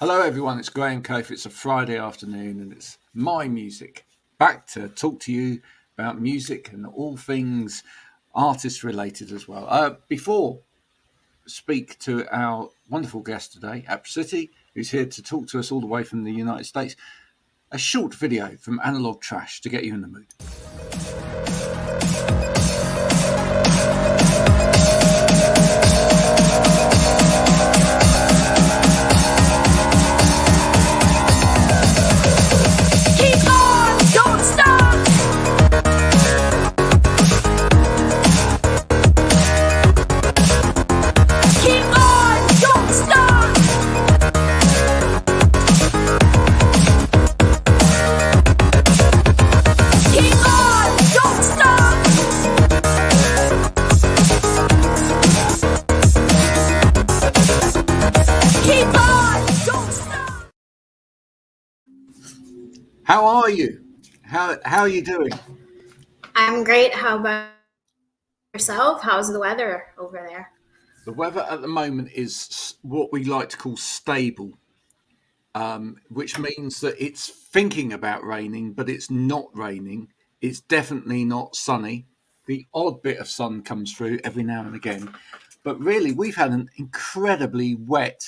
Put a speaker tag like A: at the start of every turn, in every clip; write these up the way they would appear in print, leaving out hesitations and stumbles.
A: Hello, everyone. It's Graham Cofe. It's a Friday afternoon, and it's my music. Back to talk to you about music and all things artist related as well. Before speak to our wonderful guest today, Apricity, who's here to talk to us all the way from the United States. A short video from Analog Trash to get you in the mood. How are you? How are you doing?
B: I'm great. How about yourself? How's the weather over there?
A: The weather at the moment is what we like to call stable, which means that it's thinking about raining, but it's not raining. It's definitely not sunny. The odd bit of sun comes through every now and again. But really, we've had an incredibly wet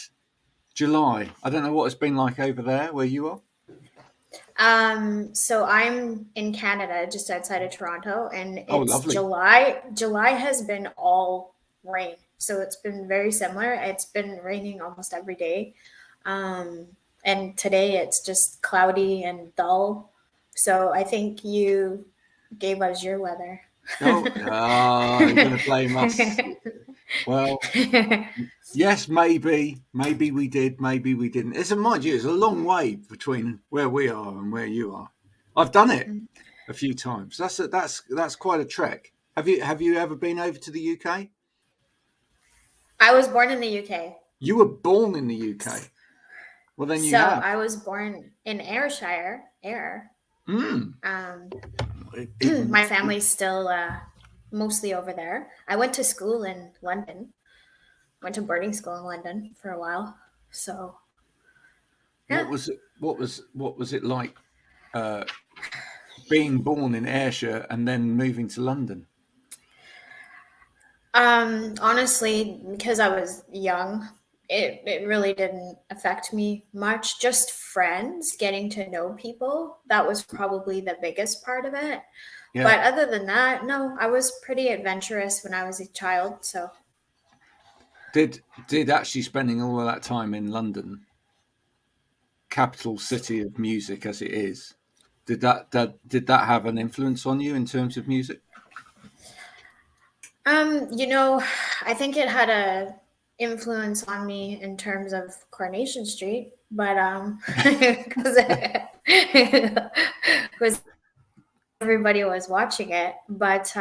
A: July. I don't know what it's been like over there where you are.
B: So I'm in Canada, just outside of Toronto, and it's
A: lovely.
B: July. July has been all rain. So it's been very similar. It's been raining almost every day. And today it's just cloudy and dull. So I think you gave us your weather.
A: You're going to blame us. Well, yes, maybe we did, maybe we didn't. Mind you, it's a long way between where we are and where you are. I've done it a few times. That's quite a trek. Have you ever been over to the UK?
B: I was born in the UK.
A: You were born in the UK. Well, then
B: So I was born in Ayrshire. My family's still mostly over there. I went to school in London. Went to boarding school in London for a while. So
A: yeah. What was it like being born in Ayrshire and then moving to London?
B: Honestly, because I was young, it really didn't affect me much. Just friends, getting to know people. That was probably the biggest part of it. Yeah. But other than that, no, I was pretty adventurous when I was a child. So
A: did actually spending all of that time in London, capital city of music as it is, did that have an influence on you in terms of music?
B: I think it had a influence on me in terms of Coronation Street, but because everybody was watching it. But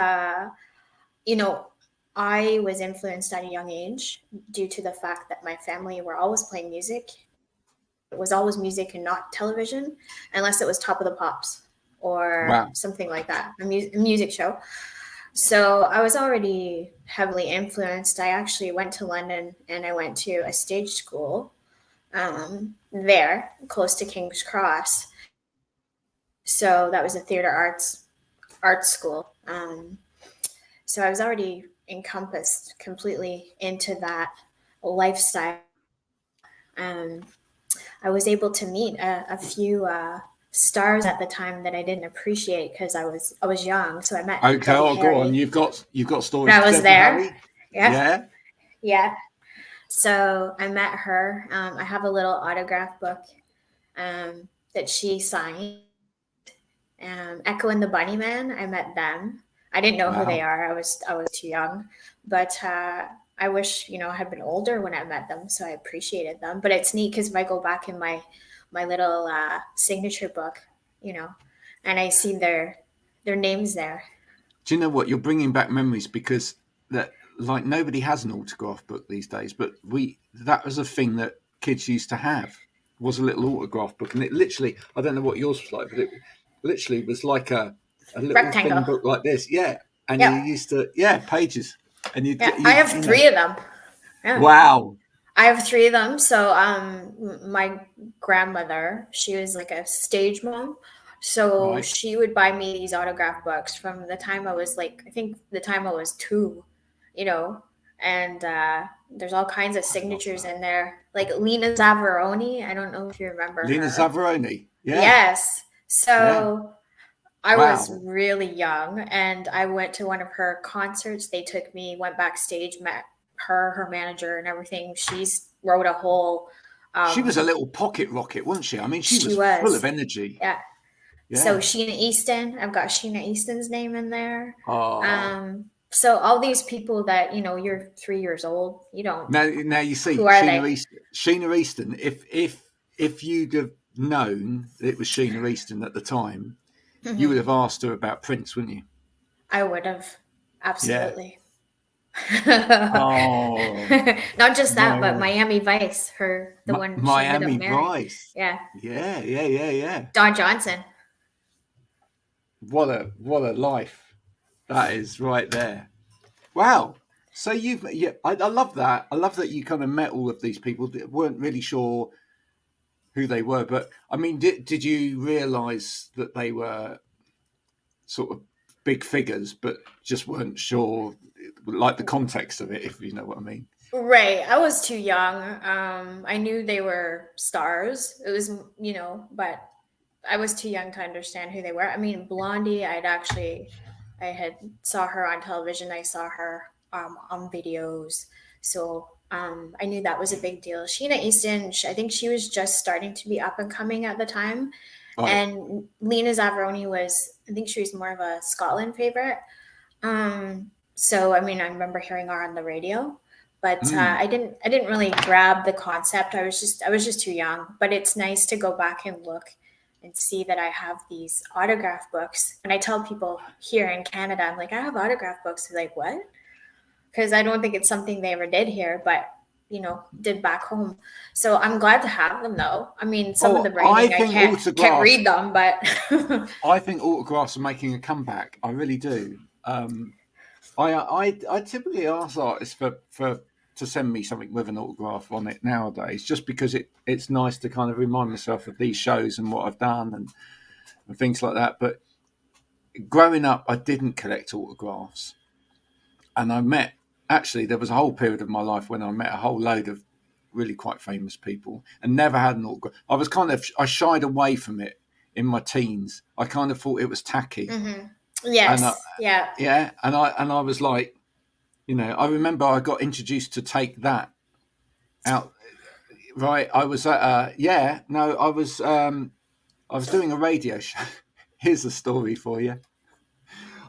B: I was influenced at a young age due to the fact that my family were always playing music. It was always music and not television, unless it was Top of the Pops or something like that, a music show. So I was already heavily influenced. I actually went to London and I went to a stage school there, close to King's Cross. So that was a theater arts school. So I was already encompassed completely into that lifestyle. I was able to meet a few stars at the time that I didn't appreciate because I was young. So I met.
A: Okay, go on. You've got stories.
B: I was there.
A: Yeah.
B: So I met her. I have a little autograph book that she signed. Echo and the Bunnymen. I met them. I didn't know who they are. I was too young, but I wish I had been older when I met them, so I appreciated them. But it's neat because if I go back in my little signature book, and I see their names there.
A: Do you know what? You're bringing back memories because that nobody has an autograph book these days, but that was a thing that kids used to have, was a little autograph book, and it literally, I don't know what yours was like, but it literally was like a little thin book like this, and you used to pages, and
B: I have 3 of them.
A: Yeah. Wow.
B: I have three of them. So my grandmother, she was like a stage mom. So
A: Right.
B: she would buy me these autograph books from the time I was like, I think the time I was 2, you know, and there's all kinds of
A: I love
B: signatures
A: that.
B: in there. Like Lena Zavaroni. I don't know if you remember
A: Lena
B: her.
A: Zavaroni. Yeah.
B: Yes.
A: Yeah.
B: So I was
A: Wow.
B: really young and I went to one of her concerts. They took me, went backstage, met her manager, and everything. She's wrote a whole,
A: She was a
B: um,
A: little pocket rocket, wasn't she? I mean, she
B: she
A: was full of
B: was,
A: energy.
B: yeah. So
A: Yeah.
B: Sheena Easton, I've got Sheena Easton's name in there.
A: Oh.
B: So all these people that, you're 3 years old, you don't,
A: Now you see
B: who are they?
A: Sheena Easton. If you'd have known that it was Sheena Easton at the time, you would
B: Mhm.
A: have asked her about Prince, wouldn't you?
B: I would have,
A: Yeah.
B: absolutely.
A: Oh,
B: Not just that,
A: my
B: but Miami Vice, the one she ended up
A: Miami
B: marrying.
A: Vice.
B: Yeah.
A: Yeah, yeah, yeah, yeah.
B: Don Johnson.
A: What a life that is right there. Wow. So I love that. I love that you kind of met all of these people that weren't really sure who they were, but I mean, did you realise that they were sort of big figures, but just weren't sure, like the context of it, if you know what I mean?
B: Right. I was too young. I knew they were stars. It was, but I was too young to understand who they were. I mean, Blondie, I had saw her on television. I saw her on videos. So I knew that was a big deal. Sheena Easton, I think she was just starting to be up and coming at the time.
A: Right.
B: And Lena Zavaroni I think she was more of a Scotland favorite. So I mean, I remember hearing her on the radio, but
A: Mm.
B: I didn't really grab the concept. I was just too young. But it's nice to go back and look and see that I have these autograph books. And I tell people here in Canada, I'm like, I have autograph books. They're like, what? Because I don't think it's something they ever did here, but did back home. So I'm glad to have them, though. I mean, some of the
A: Oh, I
B: writing I
A: think
B: can't
A: autographs.
B: read them, but
A: I think autographs are making a comeback. I really do. I typically ask artists for to send me something with an autograph on it nowadays, just because it's nice to kind of remind myself of these shows and what I've done and things like that. But growing up, I didn't collect autographs, and there was a whole period of my life when I met a whole load of really quite famous people and never had an autograph. I shied away from it in my teens. I kind of thought it was tacky,
B: Mhm.
A: and
B: Yes, yeah.
A: yeah, and I was like, I remember I got introduced to Take That out. Right, I was I was doing a radio show. Here's a story for you.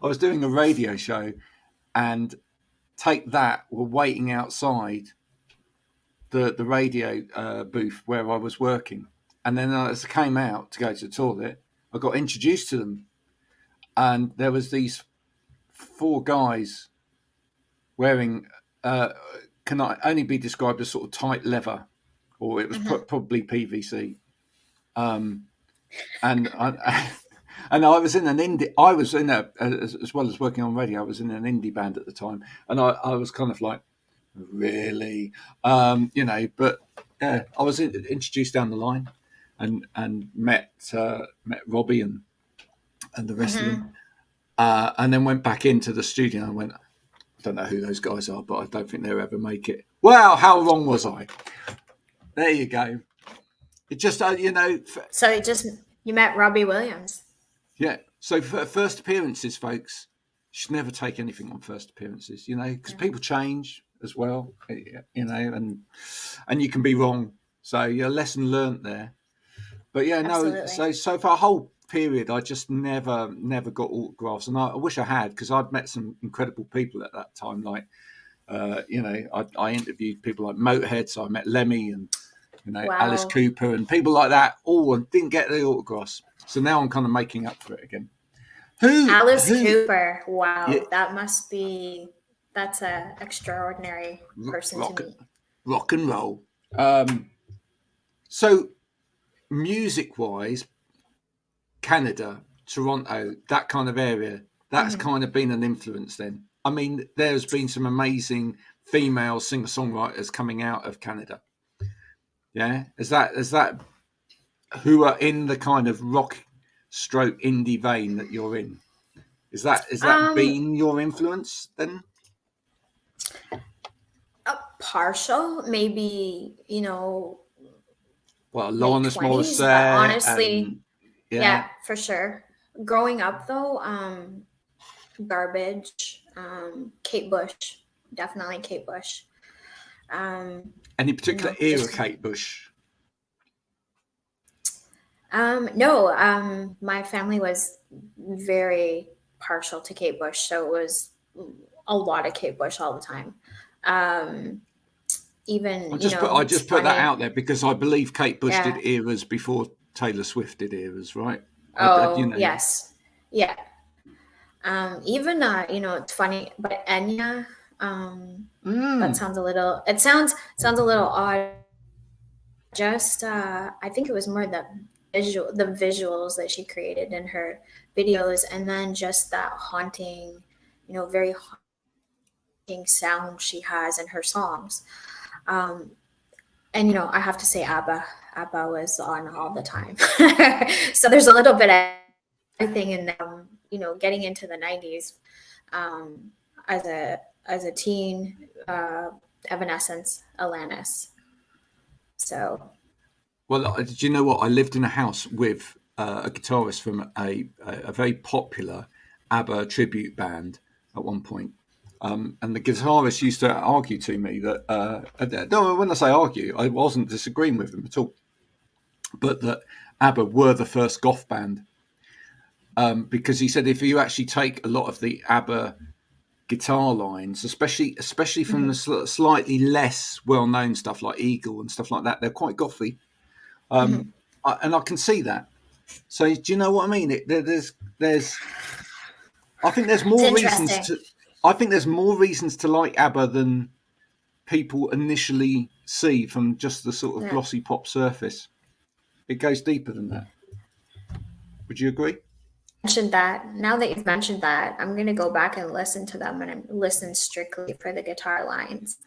A: I was doing a radio show, and Take That were waiting outside the radio booth where I was working, and then as I came out to go to the toilet, I got introduced to them, and there was these four guys wearing can only be described as sort of tight leather, or it was
B: Mhm.
A: probably PVC. And I, and I was in an indie. I was in as well as working on radio. I was in an indie band at the time, and I was kind of like, really, But I was introduced down the line, and met Robbie and the rest of them,
B: Mhm.
A: and then went back into the studio and went, I don't know who those guys are, but I don't think they'll ever make it. Well, how wrong was I? There you go. It just,
B: So you met Robbie Williams.
A: yeah. So for first appearances, folks, you should never take anything on first appearances, because
B: Yeah.
A: people change as well, and you can be wrong. So yeah, lesson learnt there. But yeah, no.
B: Absolutely.
A: So for a whole period, I just never got autographs, and I wish I had, because I'd met some incredible people at that time. Like, I interviewed people like Motorhead, so I met Lemmy and Alice
B: Wow.
A: Cooper and people like that. All and didn't get the autographs, so now I'm kind of making up for it again.
B: Alice
A: Who?
B: Cooper.
A: Yeah,
B: Wow. That's a extraordinary person to
A: rock
B: meet.
A: rock and roll. So music wise, Canada, Toronto, that kind of area, that's
B: Mhm.
A: kind of been an influence then. I mean, there's been some amazing female singer-songwriters coming out of Canada. Yeah, is that who are in the kind of rock stroke indie vein that you're in? Is that been your influence then?
B: Partial, maybe,
A: Well,
B: late
A: Alanis
B: 20s, but
A: Morrissette,
B: honestly,
A: and
B: yeah, for sure. Growing up though, Garbage, Kate Bush, definitely Kate Bush.
A: Any particular era, Kate Bush?
B: No, my family was very partial to Kate Bush, so it was a lot of Kate Bush all the time. Even
A: I just put that out there because I believe Kate Bush did eras before Taylor Swift did eras, right?
B: Yes, yeah. Even it's funny, but Enya, that sounds a little. It sounds a little odd. Just I think it was more the visuals that she created in her videos, and then just that haunting, very haunting sound she has in her songs. And I have to say ABBA was on all the time. So there's a little bit of everything in them, getting into the 90s. As a teen, Evanescence, Alanis. So,
A: well, did you know what? I lived in a house with a guitarist from a very popular ABBA tribute band at one point. And the guitarist used to argue to me that, when I say argue, I wasn't disagreeing with him at all, but that ABBA were the first goth band. Because he said if you actually take a lot of the ABBA guitar lines, especially from the slightly less well-known stuff like Eagle and stuff like that, they're quite gothy. And I can see that. So do you know what I mean? I think there's more reasons to. I think there's more reasons to like ABBA than people initially see from just the sort of glossy pop surface. It goes deeper than that. Would you agree?
B: Mentioned that. Now that you've mentioned that, I'm going to go back and listen to them and listen strictly for the guitar lines.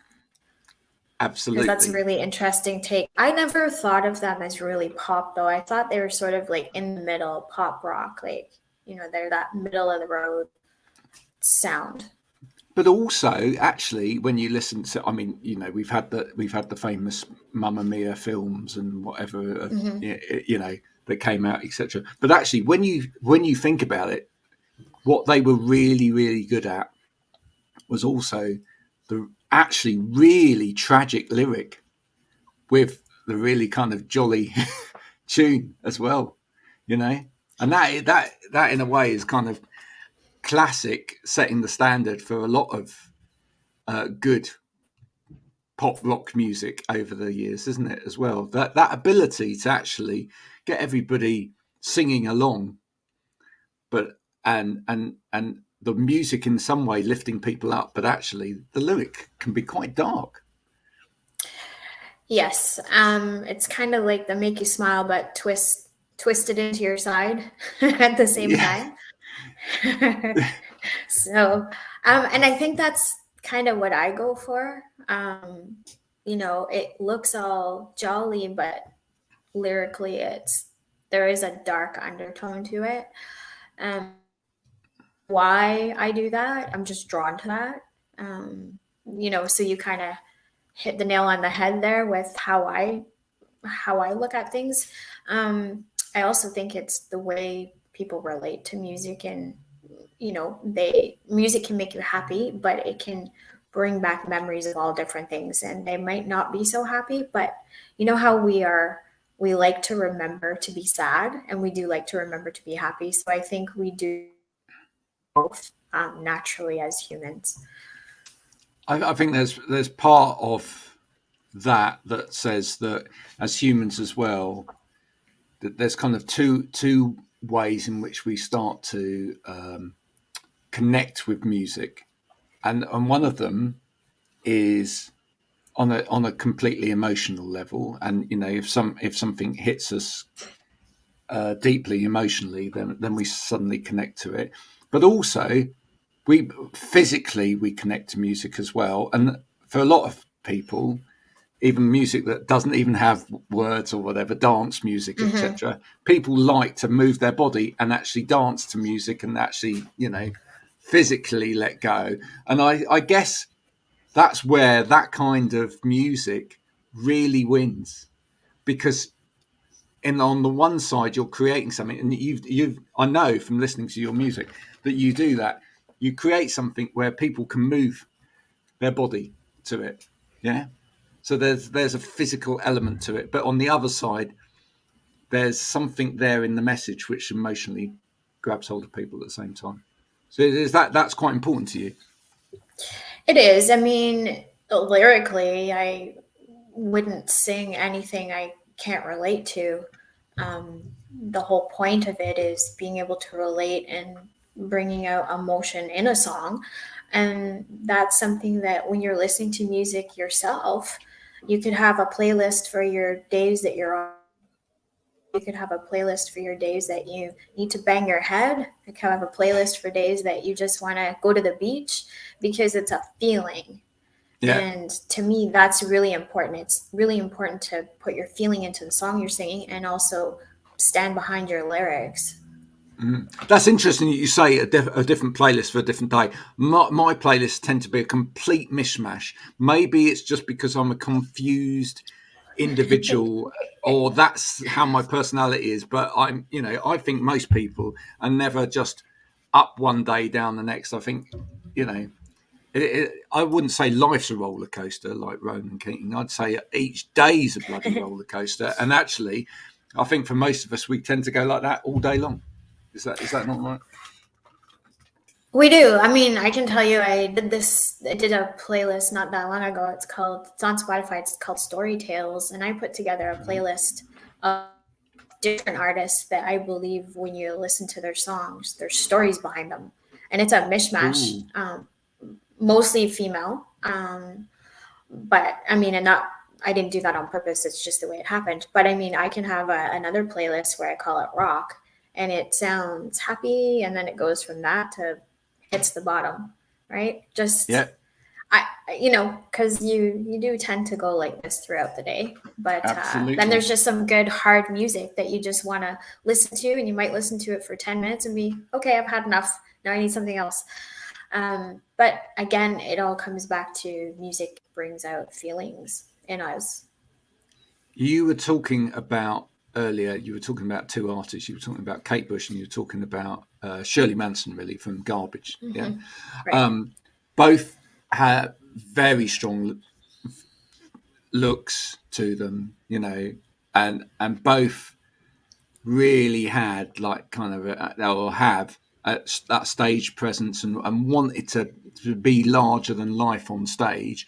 A: Absolutely.
B: Because that's a really interesting take. I never thought of them as really pop, though. I thought they were sort of like in the middle, pop rock, like, they're that middle of the road sound.
A: But also, actually, when you listen to, I mean, we've had the famous Mamma Mia films and whatever, that came out, etc. But actually, when you think about it, what they were really, really good at was also the actually really tragic lyric with the really kind of jolly tune as well, and that in a way is kind of classic, setting the standard for a lot of good pop rock music over the years, isn't it? As well, that ability to actually get everybody singing along, but and the music in some way lifting people up, but actually the lyric can be quite dark.
B: Yes, it's kind of like the make you smile, but twist it into your side at the same time. So, and I think that's kind of what I go for. It looks all jolly, but lyrically, there is a dark undertone to it. Why I do that, I'm just drawn to that. So you kind of hit the nail on the head there with how I look at things. I also think it's the way people relate to music, and music can make you happy, but it can bring back memories of all different things, and they might not be so happy, but how we like to remember to be sad, and we do like to remember to be happy. So I think we do both naturally as humans.
A: I think there's part of that says that as humans as well, that there's kind of two ways in which we start to connect with music, and one of them is on a completely emotional level. And if something hits us deeply emotionally, then we suddenly connect to it. But also we physically connect to music as well, and for a lot of people, even music that doesn't even have words or whatever, dance music, etc. People like to move their body and actually dance to music and actually, physically let go. And I guess that's where that kind of music really wins, because on the one side you're creating something, and I know from listening to your music that you do that. You create something where people can move their body to it. Yeah. So there's a physical element to it, but on the other side, there's something there in the message which emotionally grabs hold of people at the same time. So that's quite important to you.
B: It is. I mean, lyrically, I wouldn't sing anything I can't relate to. The whole point of it is being able to relate and bringing out emotion in a song. And that's something that when you're listening to music yourself, you could have a playlist for your days that you're on. You could have a playlist for your days that you need to bang your head. You could have a playlist for days that you just want to go to the beach, because it's a feeling. Yeah. And to me, that's really important. It's really important to put your feeling into the song you're singing and also stand behind your lyrics.
A: That's interesting that you say a different playlist for a different day. My playlists tend to be a complete mishmash. Maybe it's just because I'm a confused individual or that's how my personality is. But I think most people are never just up one day, down the next. I think, I wouldn't say life's a roller coaster like Ronan Keating. I'd say each day's a bloody roller coaster. And actually, I think for most of us, we tend to go like that all day long. Is that not right?
B: We do. I mean, I can tell you, I did a playlist not that long ago. It's on Spotify. It's called Story Tales. And I put together a playlist of different artists that I believe when you listen to their songs, there's stories behind them. And it's a mishmash, mostly female. But I mean, I didn't do that on purpose. It's just the way it happened. But I mean, I can have another playlist where I call it rock, and it sounds happy, and then it goes from that to hits the bottom, right? Just, yeah. Because you do tend to go like this throughout the day. But then there's just some good hard music that you just want to listen to, and you might listen to it for 10 minutes and be, okay, I've had enough. Now I need something else. But again, it all comes back to music brings out feelings in us.
A: You were talking about earlier, two artists. You were talking about Kate Bush and you were talking about Shirley Manson, really, from Garbage. Mm-hmm. Yeah, right. Both had very strong looks to them, and both really had like kind of that stage presence and wanted to be larger than life on stage.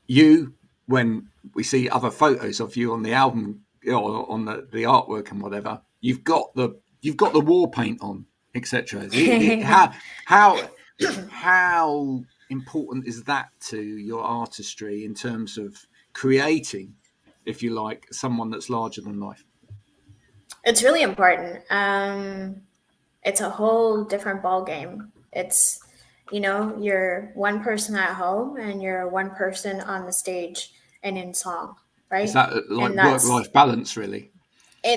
A: You, when we see other photos of you on the album or on the artwork and whatever, you've got the war paint on, etc. How important is that to your artistry in terms of creating, if you like, someone that's larger than life?
B: It's really important. It's a whole different ball game. It's, you're one person at home and you're one person on the stage and in song, right?
A: Is that like work-life balance, really?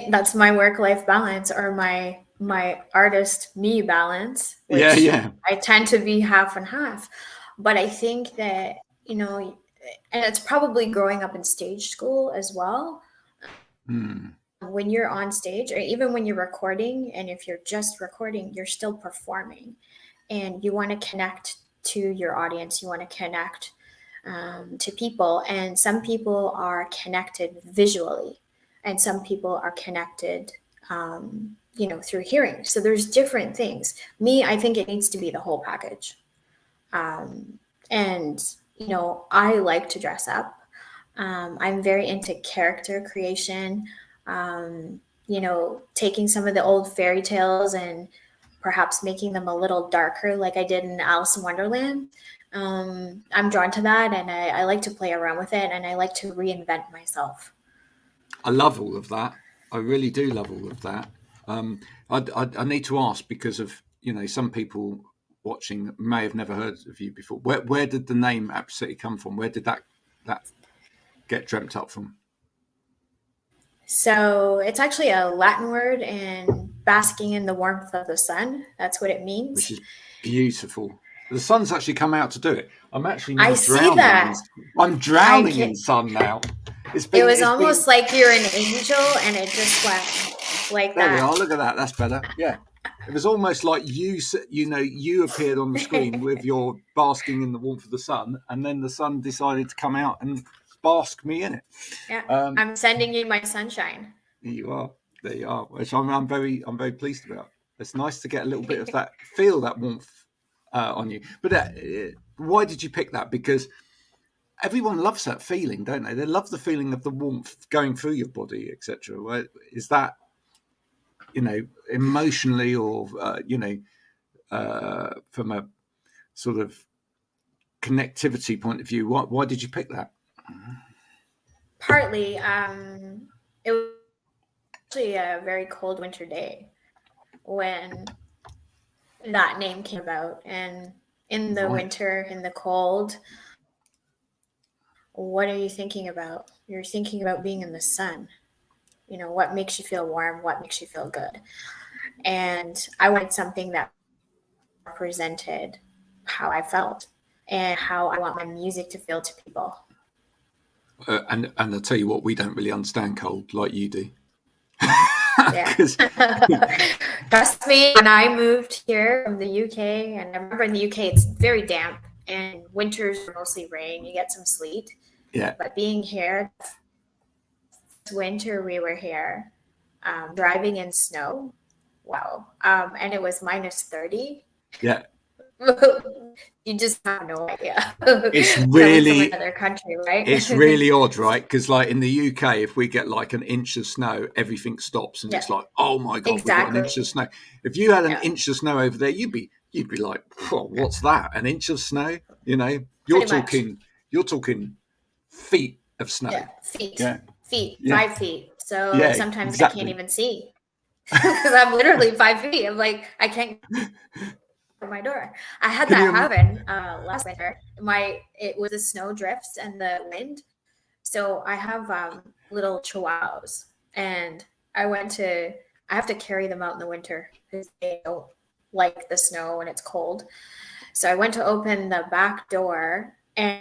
B: That's my work-life balance, or my artist me balance, which I tend to be half and half. But I think that, and it's probably growing up in stage school as well. When you're on stage, or even when you're recording, and if you're just recording, you're still performing, and you want to connect to your audience. You want to connect to people, and some people are connected visually, and some people are connected, through hearing. So there's different things. Me, I think it needs to be the whole package. And, I like to dress up. I'm very into character creation. Taking some of the old fairy tales and perhaps making them a little darker, like I did in Allison Wonderland. I'm drawn to that, and I like to play around with it, and I like to reinvent myself.
A: I love all of that. I really do love all of that. I need to ask, because of, some people watching that may have never heard of you before, where did the name Apricity come from? Where did that get dreamt up from?
B: So it's actually a Latin word, and basking in the warmth of the sun. That's what it means.
A: Which is beautiful. The sun's actually come out to do it. I'm actually now
B: I see that.
A: I'm drowning in sun now.
B: It was almost like you're an angel, and it just went like that.
A: There we are. Look at that. That's better. Yeah. It was almost like you appeared on the screen with your basking in the warmth of the sun, and then the sun decided to come out and bask me in it.
B: Yeah, I'm sending you my sunshine.
A: There you are, which I'm very pleased about. It's nice to get a little bit of that, feel that warmth on you. But why did you pick that? Because everyone loves that feeling, don't they? They love the feeling of the warmth going through your body, etc. Right? Is that, emotionally or from a sort of connectivity point of view? Why did you pick that?
B: Partly, it was actually a very cold winter day when that name came about. And in the winter, in the cold, what are you thinking about? You're thinking about being in the sun. What makes you feel warm? What makes you feel good? And I wanted something that represented how I felt and how I want my music to feel to people.
A: And I'll tell you what, we don't really understand cold like you do.
B: Yeah. Trust me, when I moved here from the UK, and I remember in the UK it's very damp and winters are mostly rain, you get some sleet.
A: Yeah.
B: But being here, this winter we were here, driving in snow. Wow. And it was minus 30.
A: Yeah.
B: You just have no idea.
A: It's really
B: another country, right?
A: It's really odd, right? Because like in the UK, if we get like an inch of snow, everything stops, and it's like, oh my god, we've got an inch of snow. If you had an inch of snow over there, you'd be like, what's that? An inch of snow? You're talking feet of snow.
B: Yeah, feet.
A: Yeah.
B: Feet,
A: yeah.
B: 5 feet. So sometimes I can't even see because I'm literally 5 feet. I'm like, I can't from my door. I had that happen last winter. It was the snow drifts and the wind. So I have little chihuahuas, and I have to carry them out in the winter because they don't like the snow when it's cold. So I went to open the back door, and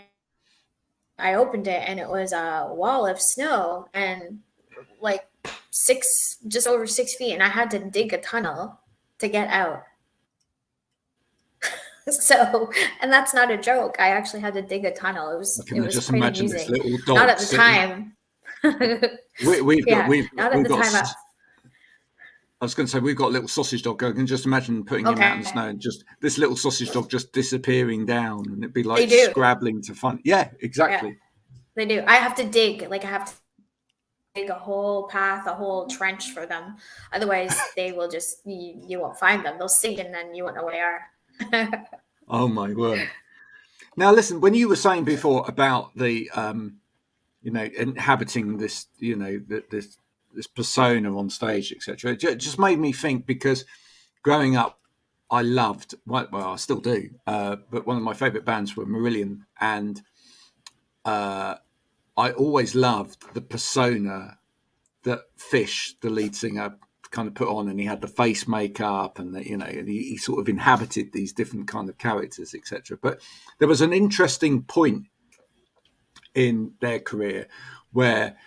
B: I opened it, and it was a wall of snow and like just over 6 feet, and I had to dig a tunnel to get out. So, and that's not a joke. I actually had to dig a tunnel. It was
A: just
B: pretty
A: imagine
B: amusing.
A: this little dog.
B: Not at the time.
A: We've got
B: I
A: was going to say, we've got a little sausage dog. I can just imagine putting him out in the snow and just this little sausage dog just disappearing down, and it'd be like scrabbling to find. Yeah, exactly.
B: Yeah, they do. I have to dig. I have to dig a whole path, a whole trench for them. Otherwise, they will just, you won't find them. They'll sink, and then you won't know where they are.
A: Oh my word. Now listen, when you were saying before about the inhabiting this this persona on stage, etc., it just made me think, because growing up I loved, well I still do, but one of my favorite bands were Marillion, and I always loved the persona that Fish, the lead singer, kind of put on, and he had the face makeup, and and he sort of inhabited these different kind of characters, etc. But there was an interesting point in their career where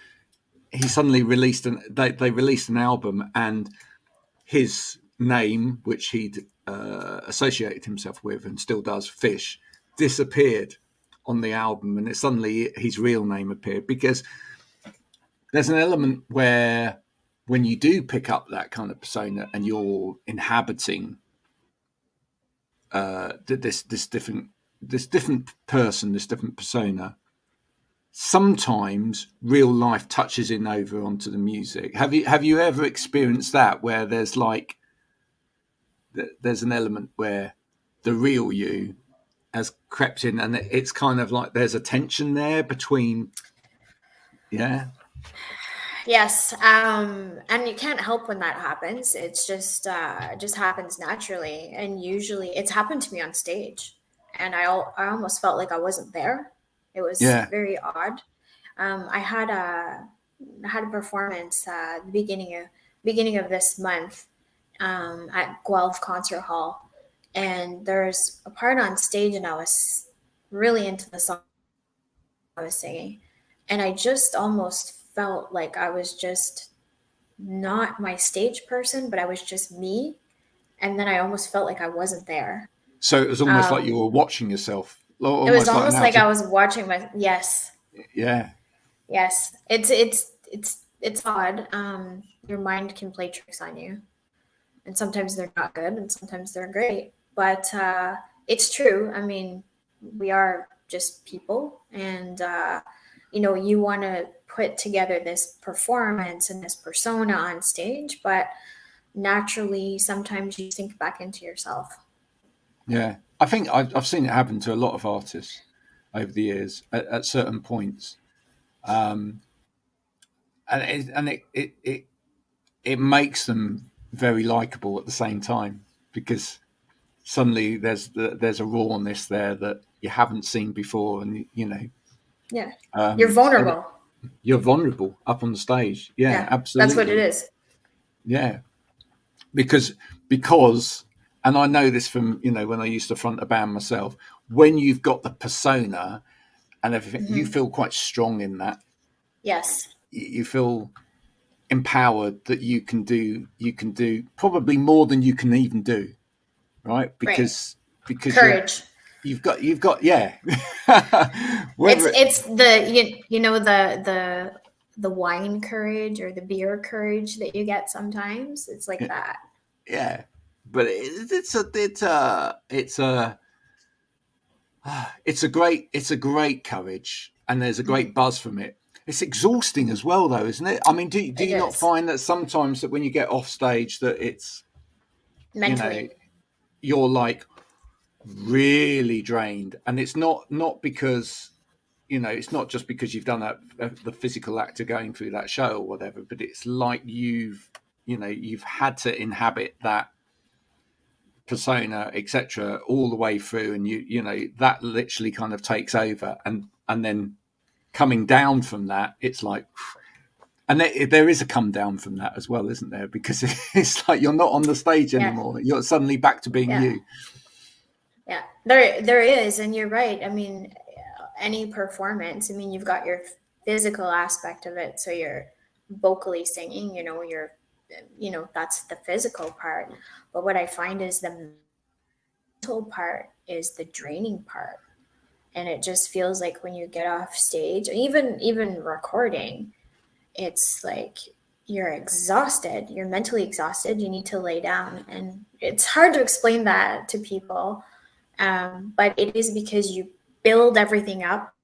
A: he suddenly released they released an album, and his name, which he'd associated himself with and still does, Fish, disappeared on the album, and suddenly his real name appeared, because there's an element where when you do pick up that kind of persona and you're inhabiting this different person, this different persona, sometimes real life touches in over onto the music. Have you ever experienced that, where there's like there's an element where the real you has crept in, and it's kind of like there's a tension there between,
B: Yes, and you can't help when that happens. It's just it just happens naturally, and usually it's happened to me on stage, and I almost felt like I wasn't there. It was
A: Yeah.
B: very odd. I had a performance the beginning of this month at Guelph Concert Hall, and there's a part on stage, and I was really into the song I was singing, and I just almost felt like I was just not my stage person, but I was just me. And then I almost felt like I wasn't there.
A: So it was almost like you were watching yourself,
B: It was
A: almost like an
B: almost like
A: outer.
B: I was watching my, yes,
A: Yeah.
B: yes. It's odd. Your mind can play tricks on you, and sometimes they're not good, and sometimes they're great. But it's true. I mean, we are just people, and you want to put together this performance and this persona on stage, but naturally sometimes you sink back into yourself.
A: Yeah. I think I've seen it happen to a lot of artists over the years at certain points. And it makes them very likable at the same time, because suddenly there's a rawness there that you haven't seen before, and
B: Yeah. You're
A: so
B: vulnerable.
A: you're vulnerable up on the stage. Yeah,
B: Yeah. That's what it
A: absolutely.
B: is.
A: Yeah, because and I know this from when I used to front a band myself. When you've got the persona and everything, you
B: Mm-hmm.
A: feel quite strong in that.
B: Yes.
A: You feel empowered that you can do probably more than you can even do, right?
B: Right.
A: Because
B: Courage.
A: you've got yeah.
B: It's
A: Whether it,
B: it's the you know the wine courage or the beer courage that you get sometimes. It's like that.
A: yeah, but it's a great courage, and there's a
B: Mm-hmm.
A: great buzz from it. It's exhausting as well, though, isn't it? I mean, do
B: It
A: you not
B: is
A: find that sometimes that when you get off stage that it's you know
B: mentally.
A: you're like really drained, and it's not because it's not just because you've done the physical act of going through that show or whatever, but it's like you've had to inhabit that persona, etc., all the way through, and that literally kind of takes over, and then coming down from that, it's like, and there is a come down from that as well, isn't there? Because it's like you're not on the stage
B: Yeah.
A: anymore, you're suddenly back to being
B: Yeah.
A: you.
B: Yeah. There is, and you're right. I mean, any performance, I mean, you've got your physical aspect of it, so you're vocally singing, that's the physical part. But what I find is the mental part is the draining part. And it just feels like when you get off stage, even recording, it's like you're exhausted, you're mentally exhausted, you need to lay down. And it's hard to explain that to people. But it is because you build everything up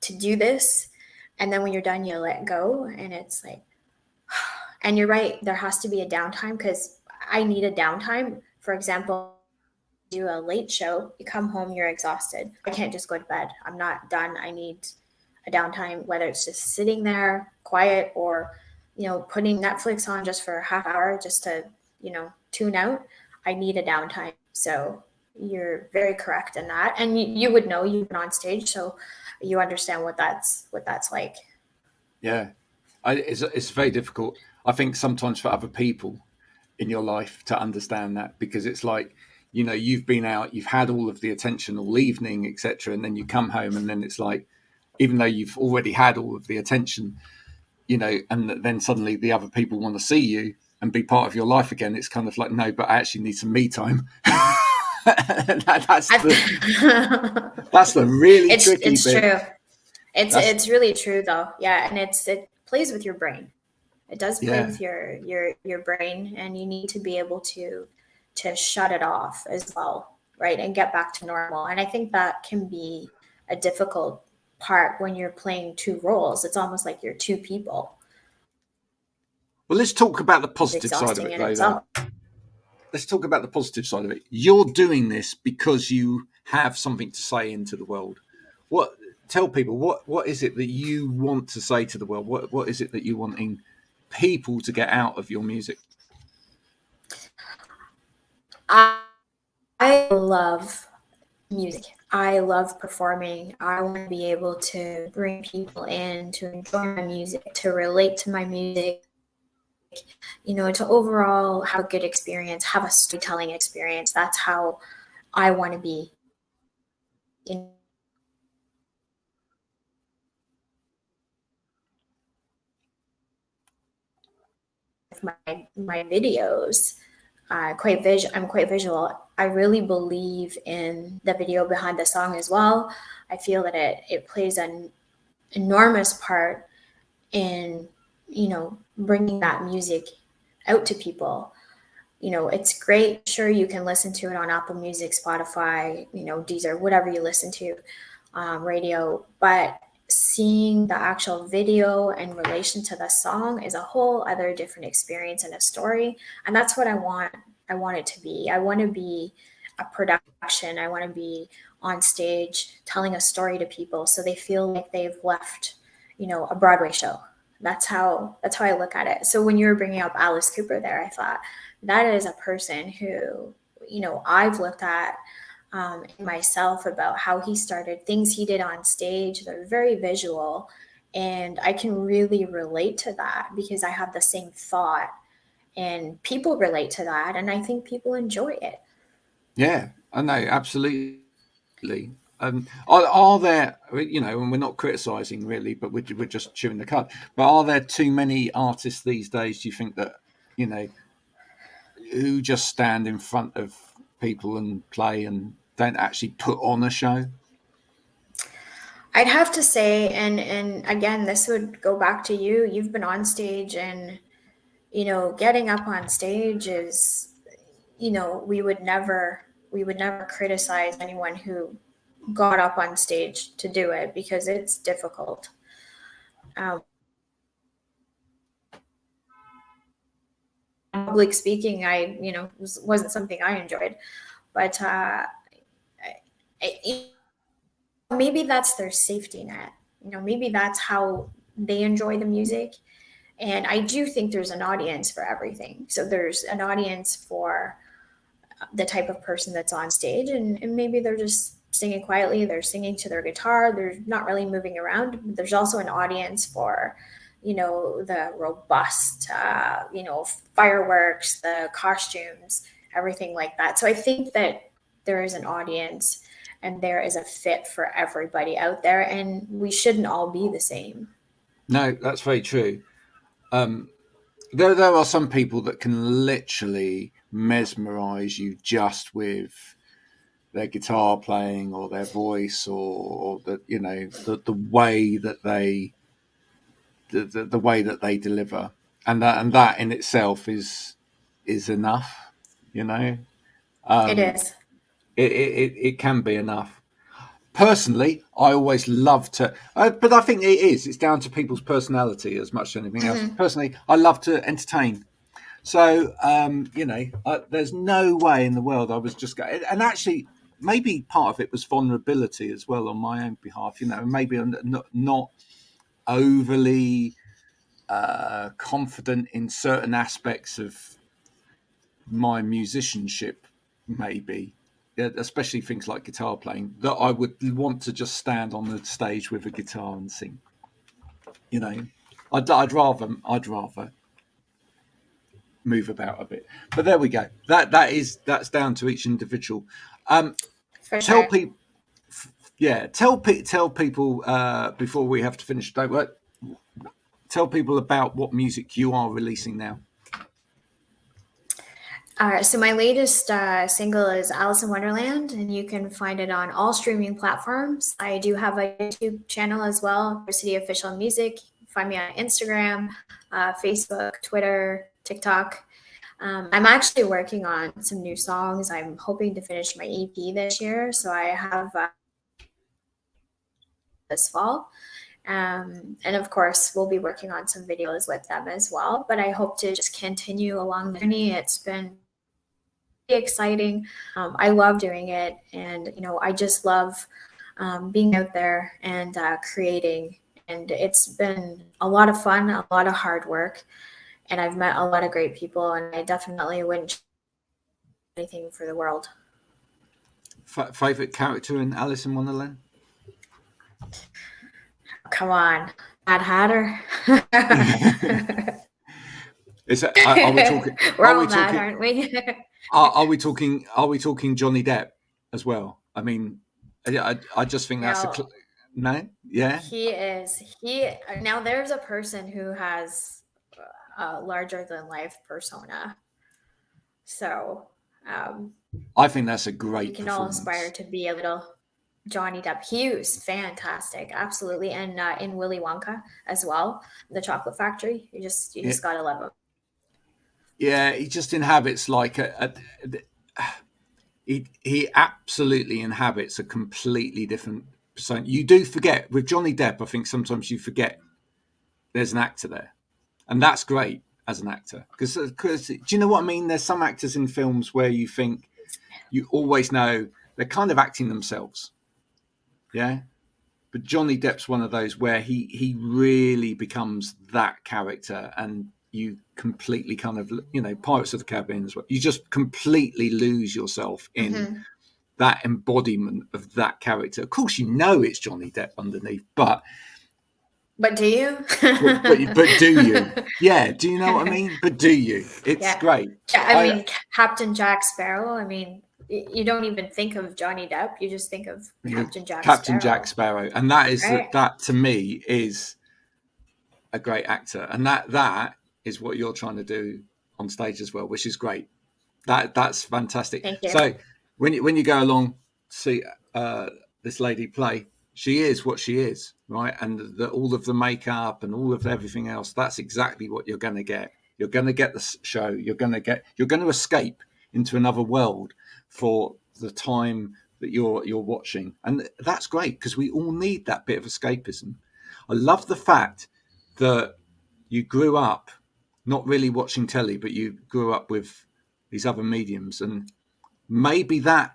B: to do this, and then when you're done you let go, and it's like, and you're right, there has to be a downtime, because I need a downtime. For example, do a late show, you come home, you're exhausted, I can't just go to bed, I'm not done, I need a downtime, whether it's just sitting there quiet or putting Netflix on just for a half hour just to tune out. I need a downtime. So you're very correct in that, and you would know, you've been on stage, so you understand what that's like.
A: Yeah, it's very difficult, I think, sometimes for other people in your life to understand that, because it's like you've been out, you've had all of the attention all evening, etc., and then you come home, and then it's like, even though you've already had all of the attention, and then suddenly the other people want to see you and be part of your life again, it's kind of like, no, but I actually need some me time. that's the really tricky
B: it's
A: bit.
B: true. It's
A: That's
B: it's really true though. Yeah, and it plays with your brain. It does play
A: yeah.
B: with your brain, and you need to be able to shut it off as well, right? And get back to normal. And I think that can be a difficult part when you're playing two roles. It's almost like you're two people.
A: Well, let's talk about the
B: It's
A: positive side of
B: exhausting
A: it,
B: in
A: though.
B: itself.
A: Let's talk about the positive side of it. You're doing this because you have something to say into the world. What tell people what is it that you want to say to the world? What is it that you wanting people to get out of your music?
B: I love music. I love performing. I want to be able to bring people in to enjoy my music, to relate to my music, to overall have a good experience, have a storytelling experience. That's how I want to be in my videos. I'm quite visual. I really believe in the video behind the song as well. I feel that it plays an enormous part in bringing that music out to people. It's great. Sure, you can listen to it on Apple Music, Spotify, Deezer, whatever you listen to, radio. But seeing the actual video in relation to the song is a whole other different experience and a story. And that's what I want it to be. I want to be a production. I want to be on stage telling a story to people so they feel like they've left, a Broadway show. That's how I look at it. So when you were bringing up Alice Cooper there, I thought that is a person who, I've looked at myself about how he started, things he did on stage. They're very visual, and I can really relate to that because I have the same thought, and people relate to that, and I think people enjoy it.
A: Yeah, I know, absolutely. Are there, and we're not criticizing really, but we're just chewing the cud, but are there too many artists these days, do you think, that who just stand in front of people and play and don't actually put on a show?
B: I'd have to say, and again, this would go back to you. You've been on stage, and getting up on stage is, we would never criticize anyone who got up on stage to do it because it's difficult. Public speaking, wasn't something I enjoyed, but maybe that's their safety net. Maybe that's how they enjoy the music. And I do think there's an audience for everything. So there's an audience for the type of person that's on stage, and maybe they're just singing quietly, they're singing to their guitar, they're not really moving around. There's also an audience for, the robust, fireworks, the costumes, everything like that. So I think that there is an audience and there is a fit for everybody out there, and we shouldn't all be the same.
A: No, that's very true. There are some people that can literally mesmerize you just with their guitar playing or their voice or the way that they the way that they deliver, and that in itself is enough.
B: It is.
A: It can be enough. Personally, I always love to, but I think it's down to people's personality as much as anything else. Personally, I love to entertain. So, there's no way in the world I was just going, and actually, maybe part of it was vulnerability as well on my own behalf. Maybe I'm not overly confident in certain aspects of my musicianship, maybe. Especially things like guitar playing, that I would want to just stand on the stage with a guitar and sing. I'd rather move about a bit. But there we go. That's down to each individual. Tell people, tell people before we have to finish. Don't work. Tell people about what music you are releasing now.
B: So my latest single is Allison Wonderland, and you can find it on all streaming platforms. I do have a YouTube channel as well, Apricity Official Music. Find me on Instagram, Facebook, Twitter, TikTok. I'm actually working on some new songs. I'm hoping to finish my EP this year, so I have this fall. And of course, we'll be working on some videos with them as well. But I hope to just continue along the journey. It's been exciting. I love doing it, and I just love being out there and creating. And it's been a lot of fun, a lot of hard work. And I've met a lot of great people, and I definitely wouldn't change anything for the world.
A: Favorite character in Alice in Wonderland?
B: Come on, Mad Hatter.
A: Is that, are we talking?
B: We're all mad, aren't we?
A: Are we talking? Are we talking Johnny Depp as well? I mean, I just think that's no. Yeah,
B: he is. Now there's a person who has a larger than life persona. So
A: I think that's a great.
B: We can all aspire to be a little Johnny Depp. He was fantastic, absolutely, and in Willy Wonka as well, the Chocolate Factory. You just gotta love him.
A: Yeah, he just inhabits like he absolutely inhabits a completely different persona. You do forget with Johnny Depp. I think sometimes you forget there's an actor there, and that's great as an actor because do you know what I mean? There's some actors in films where you think you always know they're kind of acting themselves, yeah. But Johnny Depp's one of those where he really becomes that character, and you completely kind of, Pirates of the Caribbean as well. You just completely lose yourself in that embodiment of that character. Of course, it's Johnny Depp underneath, but
B: do you?
A: but do you? Yeah. Do you know what I mean? But do you? It's great.
B: Yeah, I mean, Captain Jack Sparrow. I mean, you don't even think of Johnny Depp. You just think of Captain Jack Sparrow.
A: And that is that to me is a great actor, and that is what you're trying to do on stage as well, which is great. That's fantastic.
B: Thank you.
A: So when you go along see this lady play, she is what she is, right? And all of the makeup and all of everything else, that's exactly what you're going to get. You're going to get the show. You're going to escape into another world for the time that you're watching, and that's great because we all need that bit of escapism. I love the fact that you grew up not really watching telly, but you grew up with these other mediums, and maybe that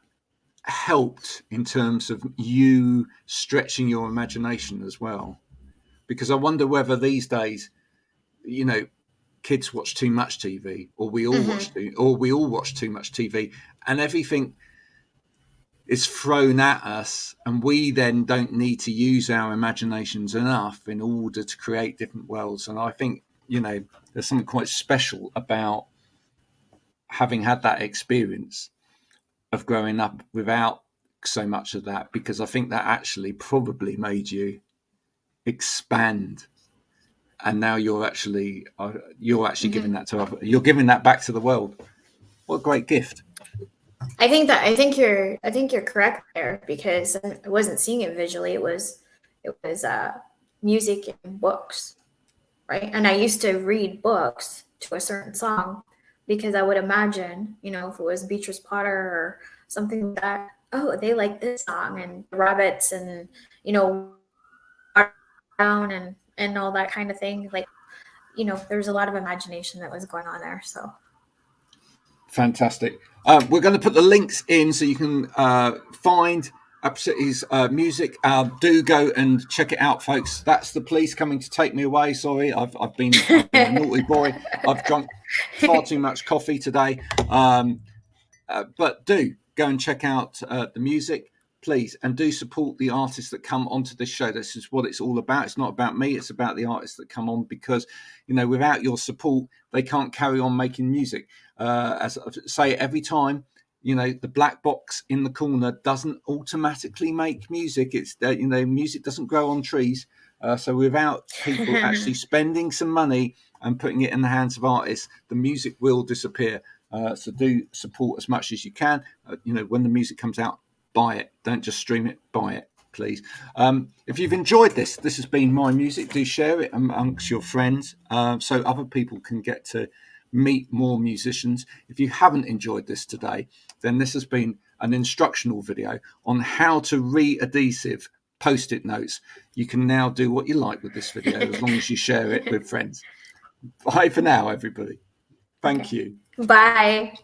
A: helped in terms of you stretching your imagination as well. Because I wonder whether these days, kids watch too much TV, or we all watch too much TV, and everything is thrown at us, and we then don't need to use our imaginations enough in order to create different worlds. And I think, there's something quite special about having had that experience of growing up without so much of that, because I think that actually probably made you expand. And now you're actually giving that to other. You're giving that back to the world. What a great gift!
B: I think you're correct there, because I wasn't seeing it visually. It was music and books, right? And I used to read books to a certain song because I would imagine, if it was Beatrice Potter or something like that, oh, they like this song, and rabbits and down and all that kind of thing. Like, there's a lot of imagination that was going on there. So
A: fantastic. We're going to put the links in so you can find Apricity's music. Do go and check it out, folks. That's the police coming to take me away. Sorry, I've been a naughty boy. I've drunk far too much coffee today. But do go and check out the music, please, and do support the artists that come onto this show. This is what it's all about. It's not about me. It's about the artists that come on, because, without your support, they can't carry on making music. As I say every time, the black box in the corner doesn't automatically make music. It's music doesn't grow on trees. So without people actually spending some money and putting it in the hands of artists, the music will disappear. So do support as much as you can. When the music comes out, buy it. Don't just stream it. Buy it, please. If you've enjoyed this has been my music. Do share it amongst your friends so other people can get to meet more musicians. If you haven't enjoyed this today, then this has been an instructional video on how to re-adhesive post-it notes. You can now do what you like with this video as long as you share it with friends. Bye for now, everybody. Thank you.
B: Bye.